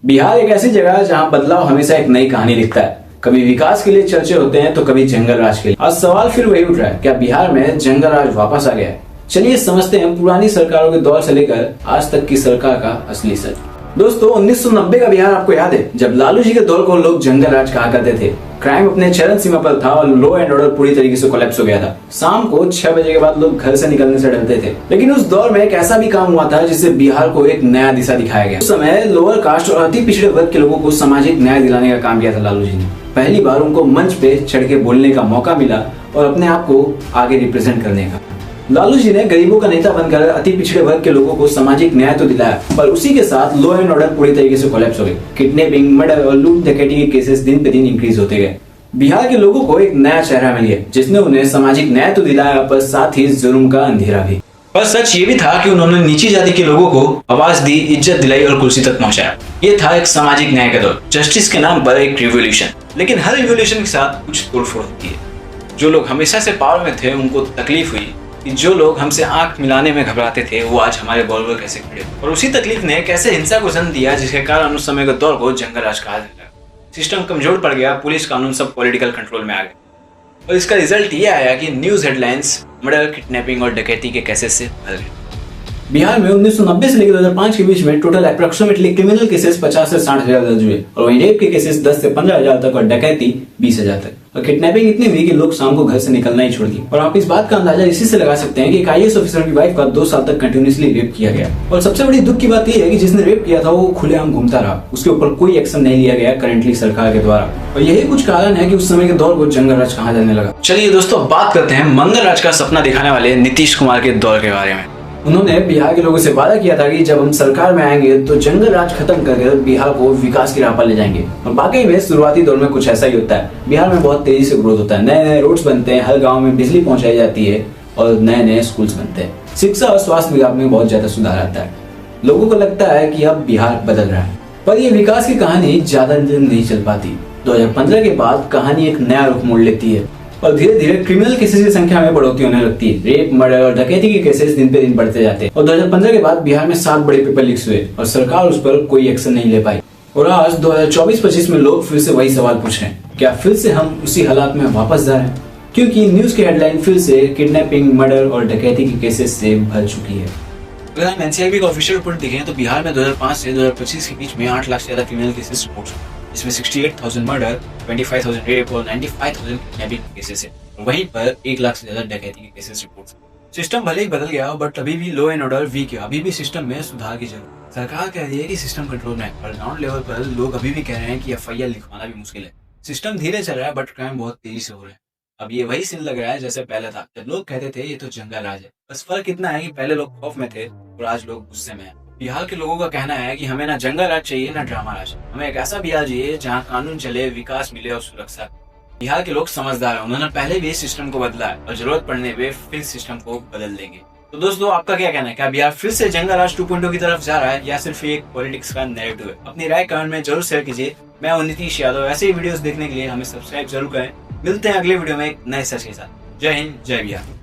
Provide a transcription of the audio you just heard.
बिहार एक ऐसी जगह है जहाँ बदलाव हमेशा एक नई कहानी लिखता है। कभी विकास के लिए चर्चे होते हैं तो कभी जंगल राज के लिए। आज सवाल फिर वही उठ रहा है, क्या बिहार में जंगल राज वापस आ गया है? चलिए समझते हैं पुरानी सरकारों के दौर से लेकर आज तक की सरकार का असली सच। दोस्तों 1990 का बिहार आपको याद है, जब लालू जी के दौर को लोग जंगल राज कहा करते थे। क्राइम अपने चरम सीमा पर था और लॉ एंड ऑर्डर पूरी तरीके से कोलैप्स हो गया था। शाम को 6 बजे के बाद लोग घर से निकलने से डरते थे। लेकिन उस दौर में एक ऐसा भी काम हुआ था जिससे बिहार को एक नया दिशा दिखाया गया। उस समय लोअर कास्ट और अति पिछड़े वर्ग के लोगों को सामाजिक न्याय दिलाने का काम किया था लालू जी ने। पहली बार उनको मंच पे चढ़ के बोलने का मौका मिला और अपने आप को आगे रिप्रेजेंट करने का। लालू जी ने गरीबों का नेता बनकर अति पिछड़े वर्ग के लोगों को सामाजिक न्याय तो दिलाया, पर उसी के साथ लॉ एंड ऑर्डर पूरी तरीके से कोलैप्स हो गए। किडनैपिंग, मर्डर और लूट डकैती के केसेस दिन पे दिन इंक्रीज होते गए। बिहार के लोगों को एक नया चेहरा मिल गया जिसने उन्हें सामाजिक न्याय तो दिलाया, पर साथ ही जुर्म का अंधेरा भी। पर सच ये भी था कि उन्होंने नीची जाति के लोगों को आवाज दी, इज्जत दिलाई और कुर्सी तक पहुंचाया। ये था एक सामाजिक न्याय का दौर, जस्टिस के नाम पर एक रिवॉल्यूशन। लेकिन हर रिवॉल्यूशन के साथ कुछ तोड़फोड़ होती है। जो लोग हमेशा से पावर में थे उनको तकलीफ हुई कि जो लोग हमसे आंख मिलाने में घबराते थे वो आज हमारे बॉल पर कैसे खड़े। और उसी तकलीफ ने कैसे हिंसा को जन्म दिया, जिसके कारण उस समय के दौर को जंगल राज कहा जाता है। सिस्टम कमजोर पड़ गया, पुलिस कानून सब पॉलिटिकल कंट्रोल में आ गए और इसका रिजल्ट ये आया कि न्यूज हेडलाइंस मर्डर, किडनैपिंग और डकैती के केसेस से भर गए। बिहार में 1990 से लेकर 2005 के बीच में टोटल अप्रोक्सीमेटली क्रिमिनल केसेस 50 से 60 हजार दर्ज हुए और वहीं रेप के केसेस 10 से 15 हजार तक और डकैती 20 हजार तक। और किडनैपिंग इतनी हुई कि लोग शाम को घर से निकलना ही छोड़ दिए। और आप इस बात का अंदाजा इसी से लगा सकते हैं कि एक IAS ऑफिसर की वाइफ का 2 साल तक कंटिन्यूअसली रेप किया गया। और सबसे बड़ी दुख की बात यह है कि जिसने रेप किया था वो खुलेआम घूमता रहा, उसके ऊपर कोई एक्शन नहीं लिया गया करंटली सरकार के द्वारा। और यही कुछ कारण है कि उस समय के दौर को जंगल राज कहा जाने लगा। चलिए दोस्तों बात करते हैं मंगल राज का सपना दिखाने वाले नीतीश कुमार के दौर के बारे में। उन्होंने बिहार के लोगों से वादा किया था कि जब हम सरकार में आएंगे तो जंगल राज खत्म करके बिहार को विकास की राह पर ले जाएंगे। और वाकई में शुरुआती दौर में कुछ ऐसा ही होता है। बिहार में बहुत तेजी से ग्रोथ होता है, नए नए रोड्स बनते हैं, हर गांव में बिजली पहुंचाई जाती है और नए नए स्कूल्स बनते हैं। शिक्षा और स्वास्थ्य विभाग में बहुत ज्यादा सुधार आता है। लोगों को लगता है कि अब बिहार बदल रहा है, पर यह विकास की कहानी ज्यादा दिन नहीं चल पाती। 2015 के बाद कहानी एक नया रुख मोड़ लेती है और धीरे धीरे क्रिमिनल केसेस की संख्या में बढ़ोतरी होने लगती है। रेप, मर्डर और डकैती के केसेस दिन पे दिन बढ़ते जाते हैं। और 2015 के बाद बिहार में 7 बड़े पेपर लीक्स हुए और सरकार उस पर कोई एक्शन नहीं ले पाई। और आज 2024-25 में लोग फिर से वही सवाल पूछ रहे हैं, क्या फिर से हम उसी हालात में वापस जा रहे हैं? क्योंकि न्यूज की हेडलाइन फिर से किडनैपिंग, मर्डर और डकैती के केसेस से भर चुकी है। अगर हम NCRB का ऑफिशियल रिपोर्ट देखें तो बिहार में 2005 से 2025 के बीच में 8 लाख से ज्यादा क्रिमिनल केसेस रिपोर्ट हुए, इसमें 68,000 मर्डर, 25,000 रेप और 95,000 किडनैपिंग केसेस है। वहीं पर 1 लाख से ज्यादा डकैती के केसेस रिपोर्ट। सिस्टम भले ही बदल गया बट अभी भी लॉ एंड ऑर्डर वीक है। अभी भी सिस्टम में सुधार की जरूरत। सरकार कह रही है कि सिस्टम कंट्रोल में है, पर ग्राउंड लेवल पर लोग अभी भी कह रहे हैं कि FIR लिखवाना भी मुश्किल है। सिस्टम धीरे चल रहा है बट क्राइम बहुत तेजी से हो रहा है। अब ये वही सीन लग रहा है जैसे पहले था, जब लोग कहते थे ये तो जंगल राज है। बस फर्क इतना है कि पहले लोग खौफ में थे और आज लोग गुस्से में हैं। बिहार के लोगों का कहना है कि हमें ना जंगल राज चाहिए ना ड्रामा राज। हमें एक ऐसा बिहार चाहिए जहाँ कानून चले, विकास मिले और सुरक्षा। बिहार के लोग समझदार हैं, उन्होंने पहले भी इस सिस्टम को बदला है और जरूरत पड़ने पे फिर सिस्टम को बदल देंगे। तो दोस्तों आपका क्या कहना है, क्या बिहार फिर से जंगल राज 2.0 की तरफ जा रहा है या सिर्फ एक पॉलिटिक्स का नैरेटिव है? अपनी राय कमेंट में जरूर शेयर कीजिए। मैं हूं नीतीश यादव। ऐसे ही वीडियोस देखने के लिए हमें सब्सक्राइब जरूर करें। मिलते हैं अगले वीडियो में एक नए सच के साथ। जय हिंद, जय बिहार।